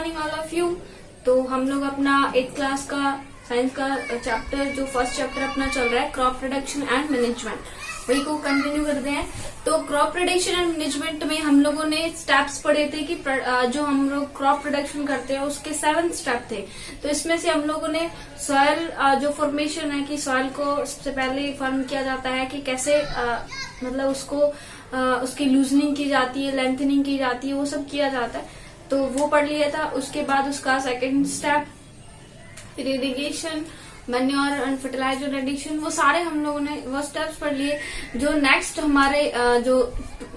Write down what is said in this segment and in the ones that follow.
Morning all of you. तो हम लोग अपना 8th क्लास का साइंस का चैप्टर जो फर्स्ट चैप्टर अपना चल रहा है क्रॉप प्रोडक्शन एंड मैनेजमेंट, वही को कंटिन्यू करते हैं। तो क्रॉप प्रोडक्शन एंड मैनेजमेंट में हम लोगों ने स्टेप्स पढ़े थे कि जो हम लोग क्रॉप प्रोडक्शन करते हैं उसके 7 स्टेप थे। तो इसमें से हम लोगों ने सॉइल जो फॉर्मेशन है कि सॉइल को सबसे पहले फॉर्म किया जाता है कि कैसे मतलब उसको उसकी लूजनिंग की जाती है, लेंथनिंग की जाती है, वो सब किया जाता है। तो वो पढ़ लिया था। उसके बाद उसका second step irrigation, manure and fertiliser addition, वो सारे हम लोगों ने वो स्टेप्स पढ़ लिए। जो नेक्स्ट हमारे जो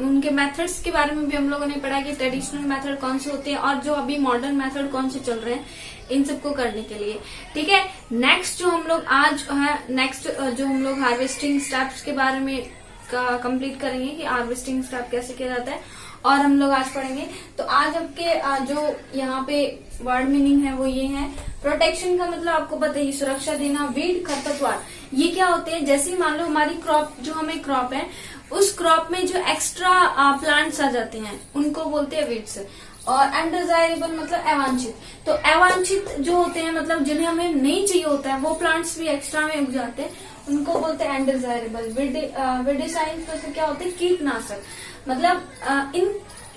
उनके मेथड्स के बारे में भी हम लोगों ने पढ़ा कि ट्रेडिशनल मेथड कौन से होते हैं और जो अभी मॉडर्न मेथड कौन से चल रहे हैं इन सबको करने के लिए। ठीक है, नेक्स्ट जो हम लोग आज है नेक्स्ट जो हम लोग हार्वेस्टिंग स्टेप्स के बारे में कंप्लीट करेंगे कि हार्वेस्टिंग स्टेप कैसे किया जाता है और हम लोग आज पढ़ेंगे। तो आज आपके जो यहाँ पे वर्ड मीनिंग है वो ये है। प्रोटेक्शन का मतलब आपको पता है, सुरक्षा देना। वीड, खरपतवार, ये क्या होते हैं? जैसे ही मान लो हमारी क्रॉप जो हमें क्रॉप है उस क्रॉप में जो एक्स्ट्रा प्लांट्स आ जाते हैं उनको बोलते हैं वीड्स। और अनडिजायरेबल मतलब अवांछित। तो अवांछित जो होते हैं मतलब जिन्हें हमें नहीं चाहिए होता है वो प्लांट्स भी एक्स्ट्रा में उग जाते हैं, उनको बोलते हैं अनडिजायरेबल। विडिसाइड तो क्या होते हैं? कीटनाशक। मतलब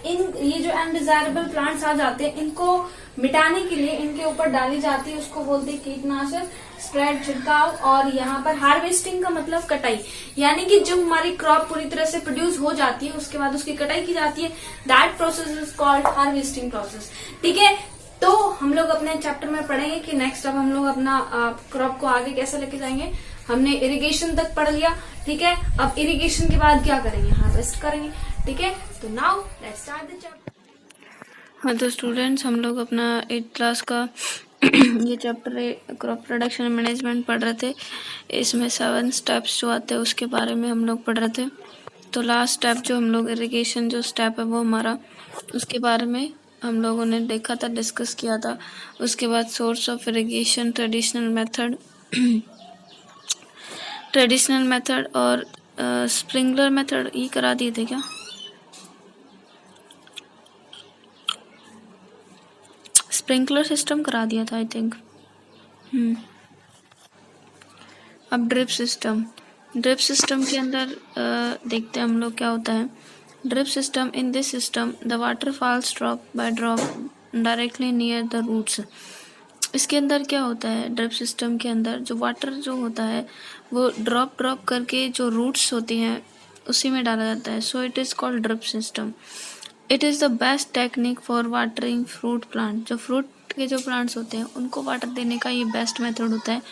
इन ये जो अनडिजायरेबल प्लांट्स आ जाते हैं इनको मिटाने के लिए इनके ऊपर डाली जाती है, उसको बोलते हैं कीटनाशक। स्प्रेड, छिड़काव। और यहाँ पर हार्वेस्टिंग का मतलब कटाई, यानी कि जब हमारी क्रॉप पूरी तरह से प्रोड्यूस हो जाती है उसके बाद उसकी कटाई की जाती है। That process is called harvesting process. ठीक है, तो हम लोग अपने चैप्टर में पढ़ेंगे कि नेक्स्ट अब हम लोग अपना क्रॉप को आगे कैसे लेके जाएंगे। हमने इरिगेशन तक पढ़ लिया। ठीक है, अब इरिगेशन के बाद क्या करेंगे? हार्वेस्ट करेंगे। ठीक है, तो now let's start the chapter. हाँ तो स्टूडेंट्स, हम लोग अपना 8th क्लास का ये चैप्टर है क्रॉप प्रोडक्शन मैनेजमेंट पढ़ रहे थे। इसमें 7 स्टेप्स जो आते हैं उसके बारे में हम लोग पढ़ रहे थे। तो लास्ट स्टेप जो हम लोग इरिगेशन जो स्टेप है वो हमारा, उसके बारे में हम लोगों ने देखा था, डिस्कस किया था। उसके बाद source of irrigation, traditional method और स्प्रिंकलर मेथड ये करा दिए थे क्या? स्प्रिंकलर सिस्टम करा दिया था आई थिंक। अब ड्रिप सिस्टम के अंदर देखते हैं हम लोग क्या होता है। Drip system, in this system the water falls drop by drop directly near the roots. इसके अंदर क्या होता है? ड्रिप सिस्टम के अंदर जो वाटर जो होता है वो ड्रॉप करके जो रूट्स होती हैं उसी में डाला जाता है। So it is called drip system. It is the best technique for watering fruit plant. जो फ्रूट के जो प्लांट्स होते हैं उनको वाटर देने का ये बेस्ट मेथड होता है।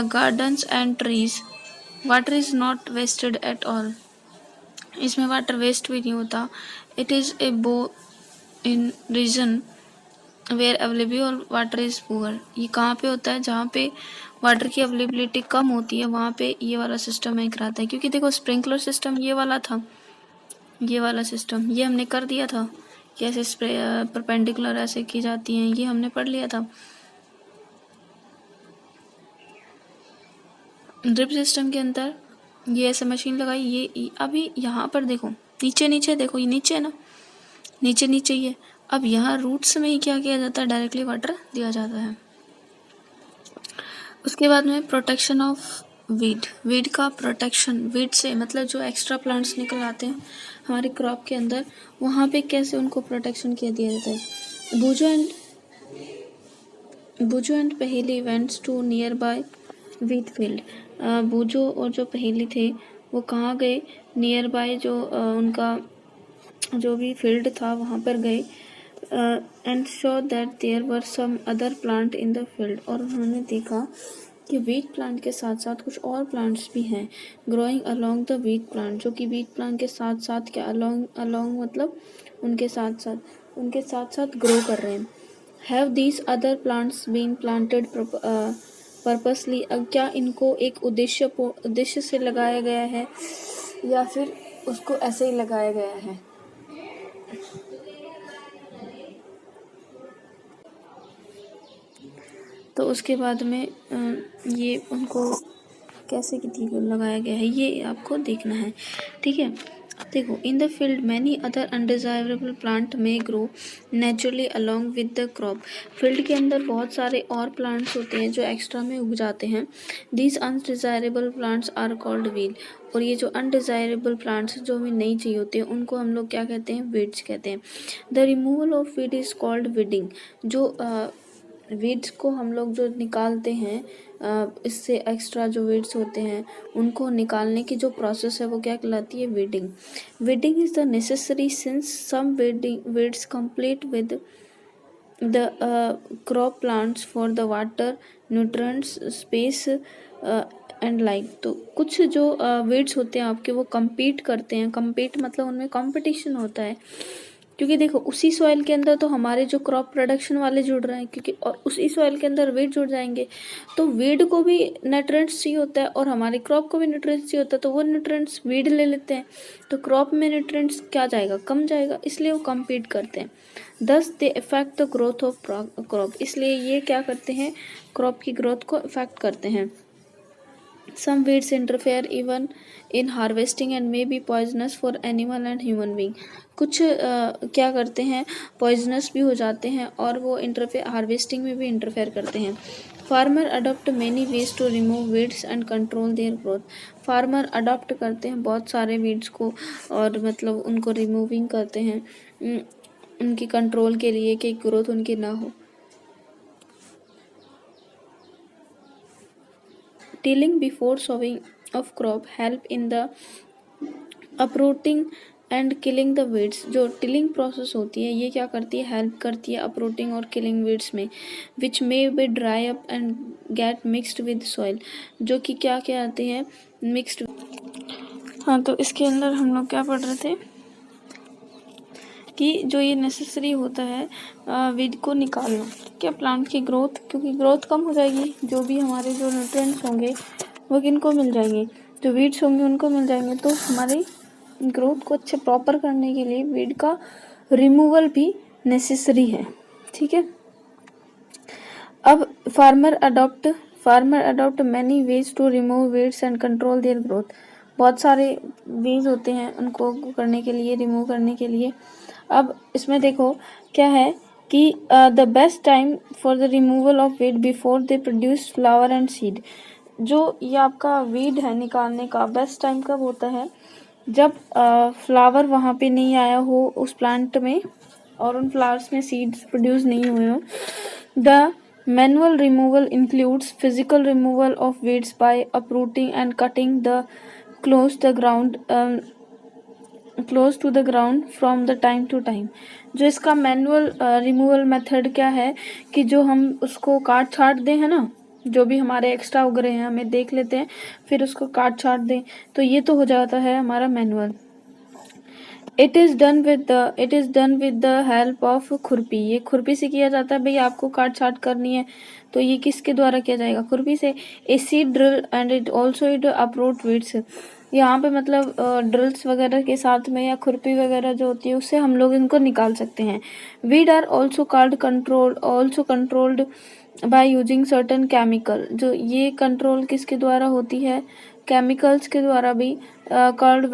Gardens and trees, water is not wasted at all. इसमें वाटर वेस्ट भी नहीं होता। It is a boon in region where available water is poor. ये कहाँ पे होता है? जहाँ पे वाटर की अवेलेबिलिटी कम होती है वहाँ पे ये वाला सिस्टम है कराता है। क्योंकि देखो स्प्रिंकलर सिस्टम ये वाला था, ये वाला सिस्टम ये हमने कर दिया था, कैसे स्प्रे परपेंडिकुलर ऐसे की जाती हैं, ये हमने पढ़ लिया था। ड्रिप सिस्टम के अंदर ये ऐसे मशीन लगाई, ये अभी यहाँ पर देखो नीचे देखो, ये नीचे है ना, नीचे ये। अब यहाँ रूट्स में ही क्या किया जाता है? डायरेक्टली वाटर दिया जाता है। उसके बाद में प्रोटेक्शन ऑफ वीड का प्रोटेक्शन, वीड से मतलब जो एक्स्ट्रा प्लांट्स निकल आते हैं हमारी क्रॉप के अंदर, वहाँ पे कैसे उनको प्रोटेक्शन किया दिया जाता है। Boojho and Paheli went to near by wheat field. Boojho और जो पहेली थे वो कहाँ गए? नियर बाय जो उनका जो भी फील्ड था वहाँ पर गए। And show that there were some other plant in the field. और उन्होंने देखा कि वीट प्लांट के साथ साथ कुछ और प्लांट्स भी हैं growing along the wheat plant, जो कि वीट प्लांट के साथ साथ क्या अलोंग मतलब उनके साथ साथ ग्रो कर रहे हैं। Have these other plants been planted purposely. अब क्या इनको एक उद्देश्य से लगाया गया है या फिर उसको ऐसे ही लगाया गया है? तो उसके बाद में ये उनको कैसे लगाया गया है ये आपको देखना है। ठीक है, देखो, in the field many other undesirable plant may grow naturally along with the crop. Field के अंदर बहुत सारे और प्लांट्स होते हैं जो एक्स्ट्रा में उग जाते हैं। These undesirable plants are called weed. और ये जो अनडिजायरेबल प्लांट्स जो हमें नहीं चाहिए होते हैं उनको हम लोग क्या कहते हैं, वीड्स कहते हैं। The removal of weed is called weeding. जो वीड्स को हम लोग जो निकालते हैं, इससे एक्स्ट्रा जो वीड्स होते हैं उनको निकालने की जो प्रोसेस है वो क्या कहलाती है, weeding. Weeding is the necessary since some weeds complete with the crop plants for the water nutrients space and like. तो कुछ जो वीड्स होते हैं आपके वो compete करते हैं। compete मतलब उनमें कंपटीशन होता है, क्योंकि देखो उसी सॉइल के अंदर तो हमारे जो क्रॉप प्रोडक्शन वाले जुड़ रहे हैं, क्योंकि और उसी सॉइल के अंदर वीड जुड़ जाएंगे तो वीड को भी न्यूट्रिएंट्स चाहिए होता है और हमारी क्रॉप को भी न्यूट्रिएंट्स चाहिए होता है, तो वो न्यूट्रिएंट्स वीड ले लेते हैं, तो क्रॉप में न्यूट्रिएंट्स क्या जाएगा, कम जाएगा, इसलिए वो compete करते हैं। Thus they affect the growth of crop. इसलिए ये क्या करते हैं, क्रॉप की ग्रोथ को इफेक्ट करते हैं। Some weeds interfere even in harvesting and may be poisonous for animal and human being। कुछ क्या करते हैं, पॉइजनस भी हो जाते हैं और वो हार्वेस्टिंग में भी इंटरफेयर करते हैं। Farmer adopt many ways to remove weeds and control their growth. Farmer adopt करते हैं बहुत सारे वीड्स को और मतलब उनको रिमूविंग करते हैं उनकी कंट्रोल के लिए कि ग्रोथ उनकी ना हो। Tilling before sowing of crop help in the uprooting and killing the weeds। जो टिलिंग प्रोसेस होती है ये क्या करती है, हेल्प करती है अपरूटिंग और किलिंग वीड्स में, which may be dry up and get mixed with soil. जो कि क्या क्या आते हैं, मिक्सड। हाँ, तो इसके अंदर हम लोग क्या पढ़ रहे थे कि जो ये नेसेसरी होता है वीड को निकालना, क्या प्लांट की ग्रोथ, क्योंकि ग्रोथ कम हो जाएगी, जो भी हमारे जो न्यूट्रिएंट्स होंगे वो किनको मिल जाएंगे, जो वीड्स होंगे उनको मिल जाएंगे। तो हमारी ग्रोथ को अच्छे प्रॉपर करने के लिए वीड का रिमूवल भी नेसेसरी है। ठीक है, अब farmer adopt many ways to remove weeds and control their growth. बहुत सारे वेज होते हैं उनको करने के लिए, रिमूव करने के लिए। अब इसमें देखो क्या है कि the best time for the removal of weed before they produce flower and seed. जो ये आपका वीड है निकालने का बेस्ट टाइम कब होता है, जब फ्लावर वहाँ पे नहीं आया हो उस प्लांट में और उन फ्लावर्स में सीड्स प्रोड्यूस नहीं हुए हो। The manual removal includes physical removal of weeds by uprooting and cutting the close to the ground from the time to time. जो इसका मैनुअल रिमूवल मेथड क्या है कि जो हम उसको काट छाट दें, है ना, जो भी हमारे एक्स्ट्रा उग रहे हैं हमें देख लेते हैं फिर उसको काट छाट दें, तो ये तो हो जाता है हमारा manual. It is done with the help of खुरपी। ये खुरपी से किया जाता है। भाई आपको काट छाट करनी है तो ये किसके द्वारा किया जाएगा, खुरपी से। A seed drill and it also it अप्रूट weeds. यहाँ पे मतलब ड्रिल्स वगैरह के साथ में या खुरपी वगैरह जो होती है उससे हम लोग इनको निकाल सकते हैं। Weed are also controlled by using certain chemical. जो ये कंट्रोल किसके द्वारा होती है, केमिकल्स के द्वारा भी, कॉल्ड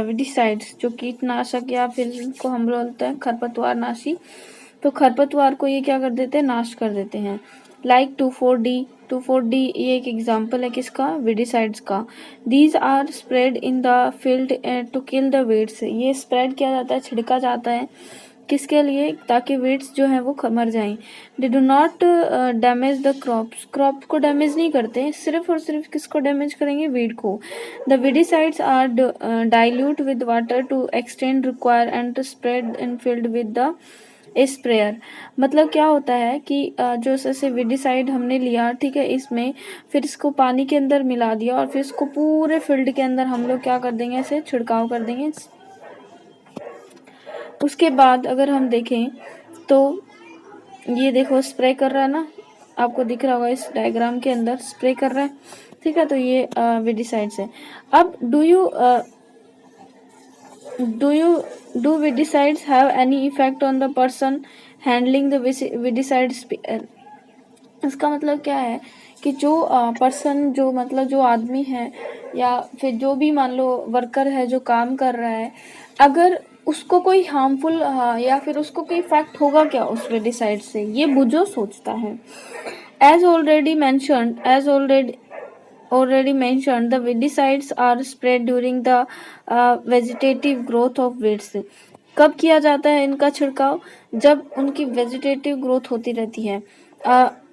वीडिसाइड्स, जो कीटनाशक या फिर इनको हम बोलते हैं खरपतवार नाशी। तो खरपतवार को ये क्या कर देते हैं, नाश कर देते हैं। लाइक 2,4-D ये एक एग्जाम्पल है किसका, वीडिसाइड्स का। These are spread in the field to kill the weeds. ये स्प्रेड किया जाता है, छिड़का जाता है किसके लिए, ताकि वीड्स जो है वो मर जाएं। They do not damage the crops को डैमेज नहीं करते, सिर्फ और सिर्फ किसको डैमेज करेंगे, वीड को। The weedicides are dilute with water to extend require and spread in field with the sprayer. मतलब क्या होता है कि जो जैसे वीडिसाइड हमने लिया, ठीक है, इसमें फिर इसको पानी के अंदर मिला दिया और फिर इसको पूरे फील्ड के अंदर हम लोग क्या कर देंगे, ऐसे छिड़काव कर देंगे। उसके बाद अगर हम देखें तो ये देखो स्प्रे कर रहा है ना, आपको दिख रहा होगा इस डायग्राम के अंदर स्प्रे कर रहा है, ठीक है। तो ये वीडिसाइड्स है। अब do weedicides have any effect on the person handling the weedicides? इसका मतलब क्या है कि जो पर्सन, जो मतलब जो आदमी है या फिर जो भी मान लो वर्कर है जो काम कर रहा है, अगर उसको कोई हार्मफुल या फिर उसको कोई इफेक्ट होगा क्या उस वेडिसाइड से, ये बुझो सोचता है। As already mentioned, the weedicides are spread during the vegetative growth of weeds. कब किया जाता है इनका छिड़काव? जब उनकी वेजिटेटिव ग्रोथ होती रहती है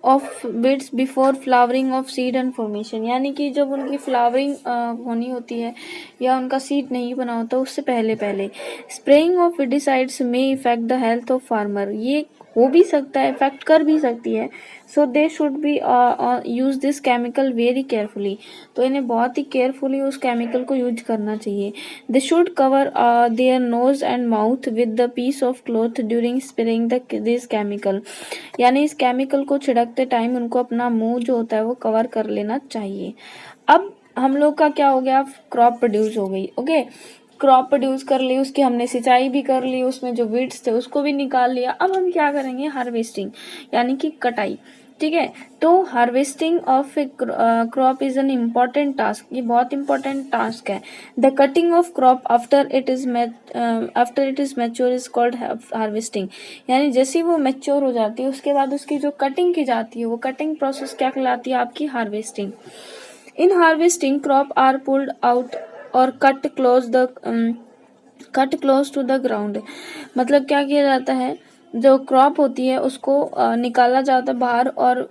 of beads before flowering of seed and formation, यानी कि जब उनकी फ्लावरिंग होनी होती है या उनका सीड नहीं बना होता उससे पहले पहले। स्प्रेइंग ऑफ विडिसाइड्स में effect the health of farmer, ये हो भी सकता है, इफेक्ट कर भी सकती है। So they should be use this chemical very carefully, तो इन्हें बहुत ही केयरफुली उस केमिकल को यूज करना चाहिए। They should cover their nose and mouth with the piece of cloth during spraying this chemical, यानी इस केमिकल को छिड़कते टाइम उनको अपना मुंह जो होता है वो कवर कर लेना चाहिए। अब हम लोग का क्या हो गया, क्रॉप प्रोड्यूस हो गई। ओके, क्रॉप प्रोड्यूस कर ली, उसकी हमने सिंचाई भी कर ली, उसमें जो वीड्स थे उसको भी निकाल लिया। अब हम क्या करेंगे, हार्वेस्टिंग यानी कि कटाई। ठीक है, तो harvesting of A crop is an important task, ये बहुत इंपॉर्टेंट टास्क है। The cutting of crop after it is mature is called harvesting, यानी जैसे ही वो मैच्योर हो जाती है उसके बाद उसकी जो कटिंग की जाती है वो कटिंग प्रोसेस क्या कहलाती है, आपकी harvesting. In harvesting crop are pulled out or cut close to the ground, मतलब क्या किया जाता है, जो क्रॉप होती है उसको निकाला जाता है बाहर और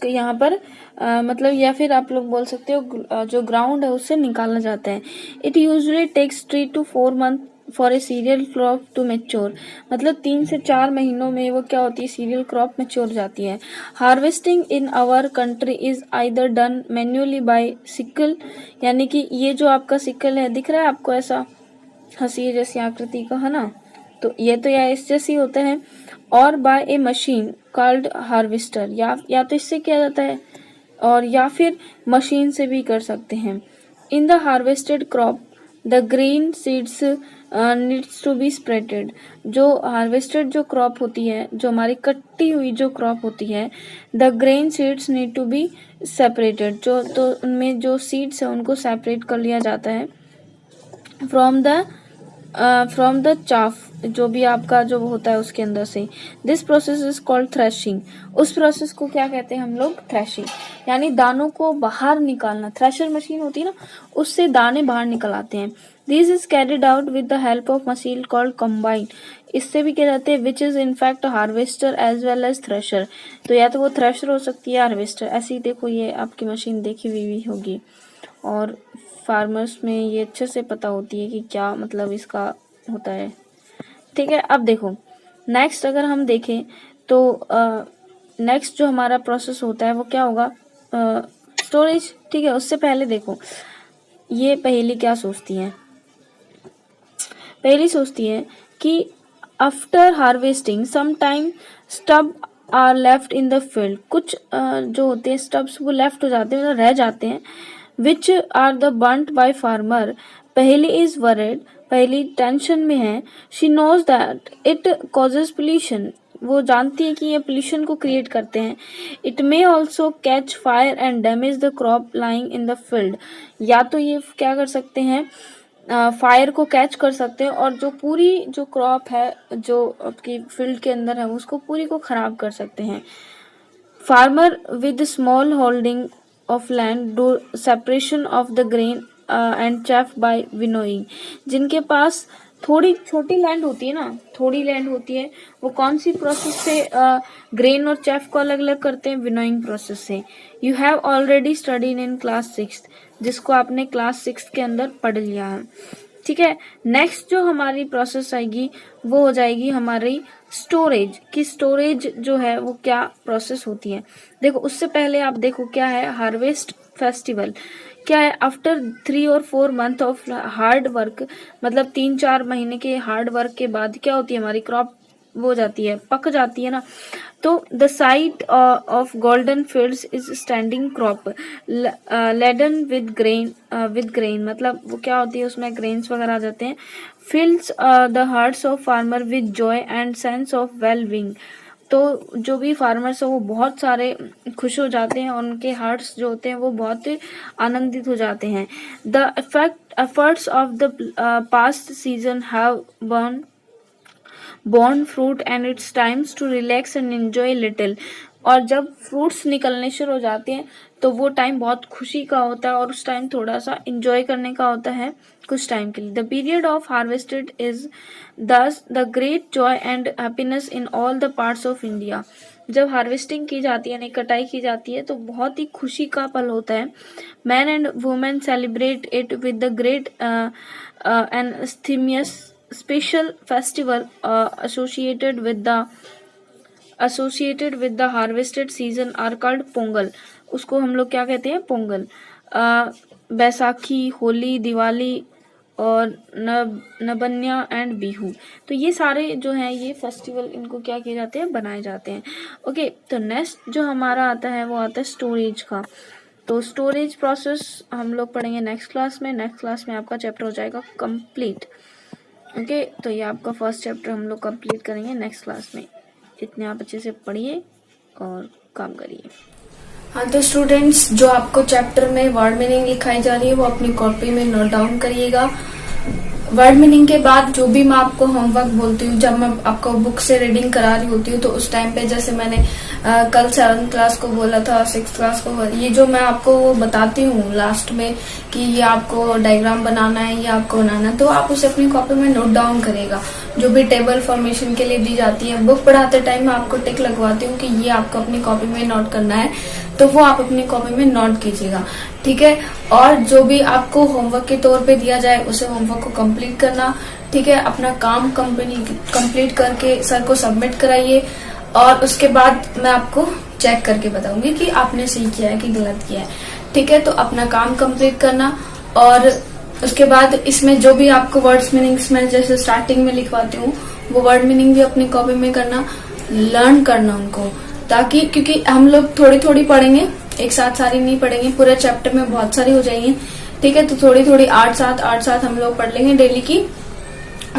यहाँ पर मतलब या फिर आप लोग बोल सकते हो जो ग्राउंड है उससे निकाला जाता है। It usually takes 3 to 4 month for a cereal crop to mature, मतलब 3 से 4 महीनों में वो क्या होती है, सीरियल क्रॉप मैच्योर जाती है। Harvesting in our country is either done manually by sickle, यानी कि ये जो आपका सिकल है दिख रहा है आपको, ऐसा हंसी जैसी आकृति का है ना, तो ये तो या इस जैसी होता है, और बाय ए मशीन कॉल्ड हार्वेस्टर, या तो इससे किया जाता है और या फिर मशीन से भी कर सकते हैं। In the harvested crop the green seeds needs to be spreaded, जो हार्वेस्टेड जो क्रॉप होती है, जो हमारी कटी हुई जो क्रॉप होती है, the grain seeds need to be separated, जो तो उनमें जो सीड्स है उनको सेपरेट कर लिया जाता है फ्रॉम द चाफ, जो भी आपका जो होता है उसके अंदर से। This process is called threshing, उस प्रोसेस को क्या कहते हैं हम लोग, थ्रेशिंग, यानी दानों को बाहर निकालना। थ्रेशर मशीन होती है ना, उससे दाने बाहर निकल आते हैं। This is carried out with the help of machine called combine, इससे भी क्या जाते हैं, which is in fact harvester as well as thresher, तो या तो वो थ्रेशर हो सकती है हार्वेस्टर। ऐसे ही देखो ये आपकी मशीन देखी हुई भी होगी और फार्मर्स में ये अच्छे से पता होती है कि क्या मतलब इसका होता है। ठीक है, अब देखो नेक्स्ट अगर हम देखें तो नेक्स्ट जो हमारा प्रोसेस होता है वो क्या होगा, स्टोरेज। ठीक है, उससे पहले देखो ये पहेली क्या सोचती है, पहली सोचती है कि after harvesting some time stub are left in the field, कुछ जो होते हैं स्टब्स वो लेफ्ट हो जाते हैं, मतलब रह जाते हैं, which are the burnt by farmer. Paheli is worried, Paheli tension में है। She knows that it causes pollution, वो जानती है कि ये पोल्यूशन को क्रिएट करते हैं। It may also catch fire and damage the crop lying in the field, या तो ये क्या कर सकते हैं, फायर को कैच कर सकते हैं और जो पूरी जो क्रॉप है जो आपकी फील्ड के अंदर है उसको पूरी को खराब कर सकते हैं। Farmer with small holding of land do separation of the grain and chaff by winnowing, जिनके पास थोड़ी छोटी लैंड होती है ना, थोड़ी लैंड होती है, वो कौन सी प्रोसेस से ग्रेन और चेफ को अलग अलग करते हैं, विनोइंग प्रोसेस से। You have already studied in class 6, जिसको आपने क्लास 6 के अंदर पढ़ लिया है। ठीक है, नेक्स्ट जो हमारी प्रोसेस आएगी वो हो जाएगी हमारी स्टोरेज की। स्टोरेज जो है वो क्या प्रोसेस होती है, देखो उससे पहले आप देखो क्या है, हार्वेस्ट फेस्टिवल क्या है। After 3 or 4 month of hard work, मतलब 3-4 महीने के हार्ड वर्क के बाद क्या होती है, हमारी क्रॉप वो जाती है, पक जाती है ना, तो the sight of golden fields is standing crop laden with grain, मतलब वो क्या होती है, उसमें ग्रेन्स वगैरह आ जाते हैं। फिल्स the hearts of farmer with Joy and sense of well being, तो जो भी फार्मर्स है वो बहुत सारे खुश हो जाते हैं और उनके हार्ट्स जो होते हैं वो बहुत आनंदित हो जाते हैं। The efforts of the past season have borne fruit and it's times to relax and enjoy little। और जब फ्रूट्स निकलने शुरू हो जाते हैं तो वो टाइम बहुत खुशी का होता है और उस टाइम थोड़ा सा इंजॉय करने का होता है कुछ टाइम के लिए। The period of harvested is thus the great joy and happiness in all the parts of India. जब हार्वेस्टिंग की जाती है यानी कटाई की जाती है तो बहुत ही खुशी का पल होता है। Man and women celebrate it with the great and स्थीमियस special festival associated with the harvested season are called Pongal. उसको हम लोग क्या कहते हैं? पोंगल। बैसाखी, होली, दिवाली और नबन्या एंड बिहू, तो ये सारे जो हैं ये फेस्टिवल इनको क्या किए जाते हैं? बनाए जाते हैं। ओके, तो नेक्स्ट जो हमारा आता है वो आता है स्टोरेज का। तो स्टोरेज प्रोसेस हम लोग पढ़ेंगे नेक्स्ट क्लास में। नेक्स्ट क्लास में आपका चैप्टर हो जाएगा कंप्लीट। ओके, तो ये आपका फर्स्ट चैप्टर हम लोग कंप्लीट करेंगे नेक्स्ट क्लास में। इतने आप अच्छे से पढ़िए और काम करिए। हाँ, तो स्टूडेंट्स जो आपको चैप्टर में वर्ड मीनिंग लिखाई जा रही है वो अपनी कॉपी में नोट डाउन करिएगा। वर्ड मीनिंग के बाद जो भी मैं आपको होमवर्क बोलती हूँ, जब मैं आपको बुक से रीडिंग करा रही होती हूँ तो उस टाइम पे जैसे मैंने कल 7th क्लास को बोला था, 6th क्लास को, ये जो मैं आपको वो बताती हूँ लास्ट में कि ये आपको डायग्राम बनाना है, ये आपको बनाना है, तो आप उसे अपनी कॉपी में नोट डाउन करेगा। जो भी टेबल फॉर्मेशन के लिए दी जाती है, बुक पढ़ाते टाइम मैं आपको टिक लगवाती हूँ कि ये आपको अपनी कॉपी में नोट करना है, तो वो आप अपनी कॉपी में नोट कीजिएगा, ठीक है। और जो भी आपको होमवर्क के तौर पे दिया जाए उसे होमवर्क को कंप्लीट करना, ठीक है। अपना काम कंप्लीट करके सर को सबमिट कराइए और उसके बाद मैं आपको चेक करके बताऊंगी कि आपने सही किया है कि गलत किया है, ठीक है। तो अपना काम कंप्लीट करना और उसके बाद इसमें जो भी आपको वर्ड्स मीनिंग्स में जैसे स्टार्टिंग में लिखवाती हूँ वो वर्ड मीनिंग भी अपनी कॉपी में करना, लर्न करना उनको, ताकि क्योंकि हम लोग थोड़ी थोड़ी पढ़ेंगे, एक साथ सारी नहीं पढ़ेंगे, पूरे चैप्टर में बहुत सारी हो जाएंगी, ठीक है। तो थोड़ी थोड़ी 8-7 हम लोग पढ़ लेंगे डेली की,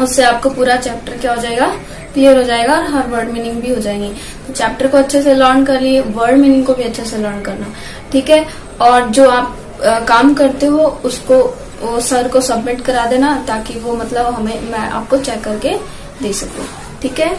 उससे आपको पूरा चैप्टर क्या हो जाएगा? क्लियर हो जाएगा और हर वर्ड मीनिंग भी हो जाएंगी। तो चैप्टर को अच्छे से लर्न कर लिए, वर्ड मीनिंग को भी अच्छे से लर्न करना, ठीक है। और जो आप काम करते हो उसको वो सर को सबमिट करा देना ताकि वो मतलब मैं आपको चेक करके दे सकूं, ठीक है।